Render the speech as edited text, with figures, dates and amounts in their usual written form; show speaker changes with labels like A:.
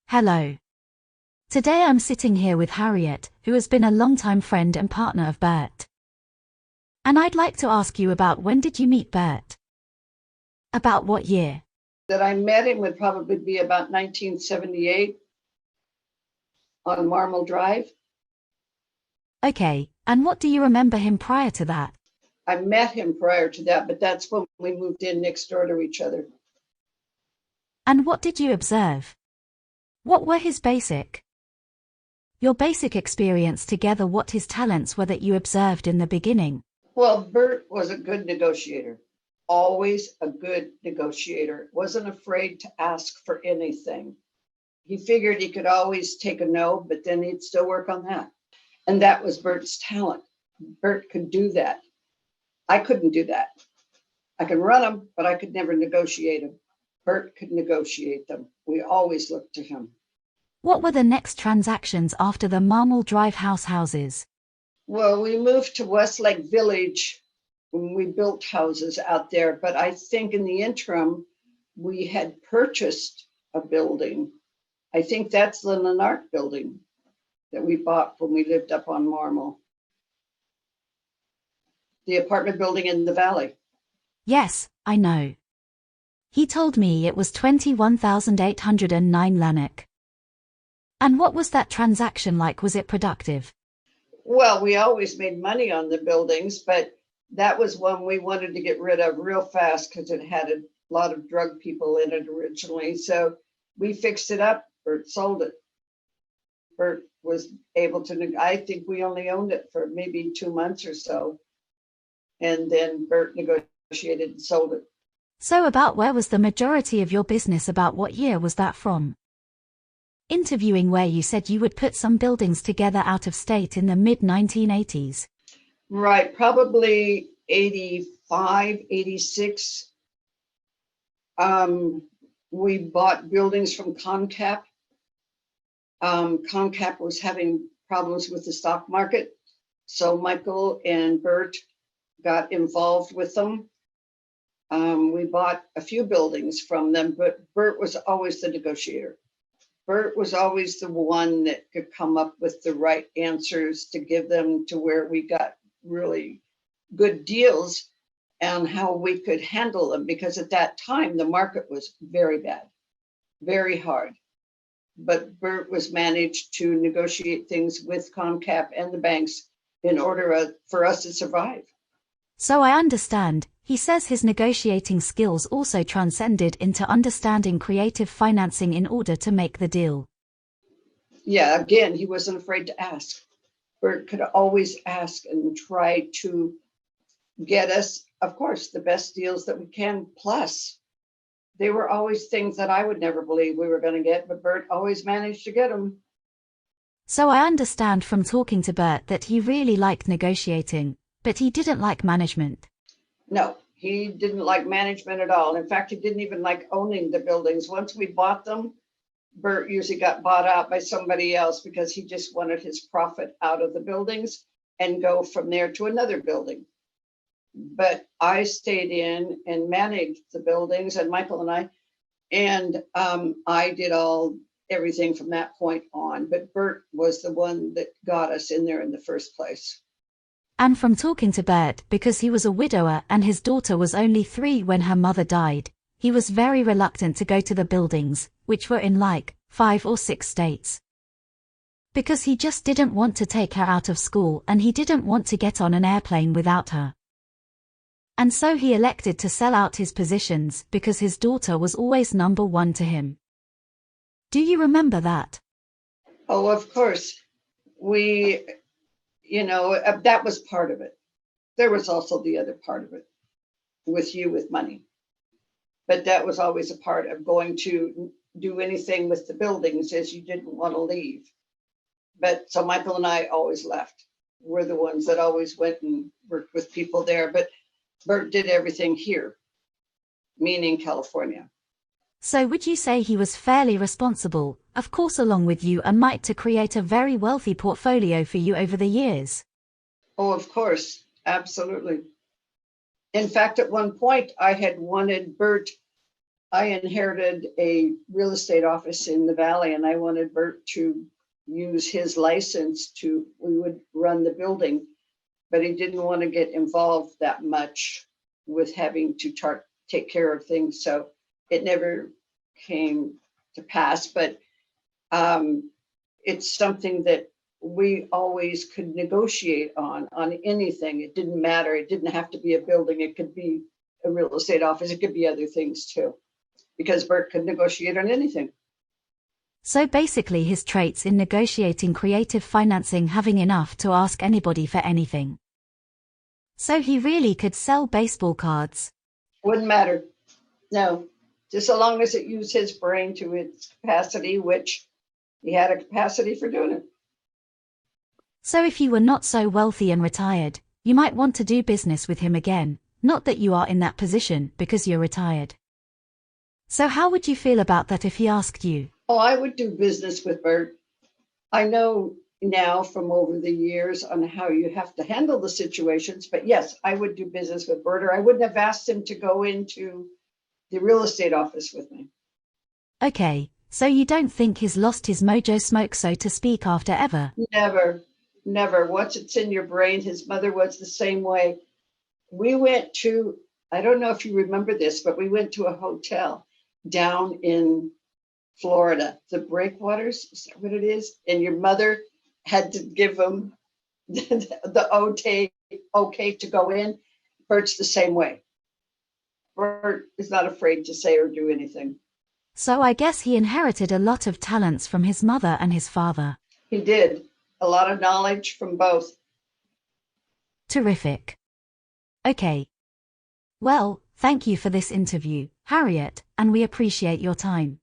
A: Hello. Today I'm sitting here with Harriet, who has been a longtime friend and partner of Burt. And I'd like to ask you about when did you meet Burt? About what year?
B: That I met him would probably be about 1978 on Marmel Drive.
A: Okay, and what do you remember him prior to that?
B: I met him prior to that, but that's when we moved in next door to each other.
A: And what did you observe? What were your basic experience together, what his talents were that you observed in the beginning?
B: Well, Burt was a good negotiator, always a good negotiator, wasn't afraid to ask for anything. He figured he could always take a no, but then he'd still work on that. And that was Burt's talent. Burt could do that. I couldn't do that. I can run them, but I could never negotiate them. Burt could negotiate them. We always looked to him.
A: What were the next transactions after the Marmel Drive houses?
B: Well, we moved to Westlake Village when we built houses out there, but I think in the interim, we had purchased a building. I think that's the Lanark building that we bought when we lived up on Marmel. The apartment building in the valley.
A: Yes, I know. He told me it was 21,809 Lanark. And what was that transaction like? Was it productive?
B: Well, we always made money on the buildings, but that was one we wanted to get rid of real fast because it had a lot of drug people in it originally. So we fixed it up. Burt sold it. Burt was able to, I think we only owned it for maybe 2 months or so. And then Burt negotiated and sold it.
A: So about where was the majority of your business? About what year was that from? Interviewing where you said you would put some buildings together out of state in the mid-1980s.
B: Right, probably 85, 86. We bought buildings from Concap. Concap was having problems with the stock market. So Michael and Burt got involved with them. We bought a few buildings from them, but Burt was always the negotiator. Burt was always the one that could come up with the right answers to give them to where we got really good deals and how we could handle them. Because at that time, the market was very bad, very hard. But Burt was managed to negotiate things with Concap and the banks in order for us to survive.
A: So I understand, he says his negotiating skills also transcended into understanding creative financing in order to make the deal.
B: Yeah, again, he wasn't afraid to ask. Burt could always ask and try to get us, of course, the best deals that we can. Plus, they were always things that I would never believe we were going to get, but Burt always managed to get them.
A: So I understand from talking to Burt that he really liked negotiating, but he didn't like management.
B: No, he didn't like management at all. In fact, he didn't even like owning the buildings. Once we bought them, Burt usually got bought out by somebody else because he just wanted his profit out of the buildings and go from there to another building. But I stayed in and managed the buildings, and Michael and I did everything from that point on. But Burt was the one that got us in there in the first place.
A: And from talking to Burt, because he was a widower and his daughter was only 3 when her mother died, he was very reluctant to go to the buildings, which were in like 5 or 6 states. Because he just didn't want to take her out of school and he didn't want to get on an airplane without her. And so he elected to sell out his positions because his daughter was always number 1 to him. Do you remember that?
B: Oh, of course. That was part of it. There was also the other part of it with money. But that was always a part of going to do anything with the buildings as you didn't want to leave. But so Michael and I always left. We're the ones that always went and worked with people there. But Burt did everything here, meaning California.
A: So would you say he was fairly responsible, of course along with you and Mike, to create a very wealthy portfolio for you over the years?
B: Oh, of course. Absolutely. In fact, at one point, I had wanted Burt I inherited a real estate office in the Valley, and I wanted Burt to use his license we would run the building, but he didn't want to get involved that much with having to take care of things. So it never came to pass, but it's something that we always could negotiate on anything. It didn't matter. It didn't have to be a building. It could be a real estate office. It could be other things too, because Burt could negotiate on anything.
A: So basically his traits in negotiating creative financing, having enough to ask anybody for anything. So he really could sell baseball cards.
B: Wouldn't matter. No, just so long as it used his brain to its capacity, which he had a capacity for doing it.
A: So if you were not so wealthy and retired, you might want to do business with him again, not that you are in that position because you're retired. So how would you feel about that if he asked you?
B: Oh, I would do business with Burt. I know now from over the years on how you have to handle the situations, but yes, I would do business with Burt, or I wouldn't have asked him to go into the real estate office with me.
A: Okay, so you don't think he's lost his mojo smoke, so to speak, after ever?
B: Never, never. Once it's in your brain, his mother was the same way. We went to, I don't know if you remember this, but we went to a hotel down in Florida, the Breakwaters, is that what it is? And your mother had to give him the okay to go in. Bert's the same way. Burt is not afraid to say or do anything.
A: So I guess he inherited a lot of talents from his mother and his father.
B: He did. A lot of knowledge from both.
A: Terrific. Okay. Well, thank you for this interview, Harriet, and we appreciate your time.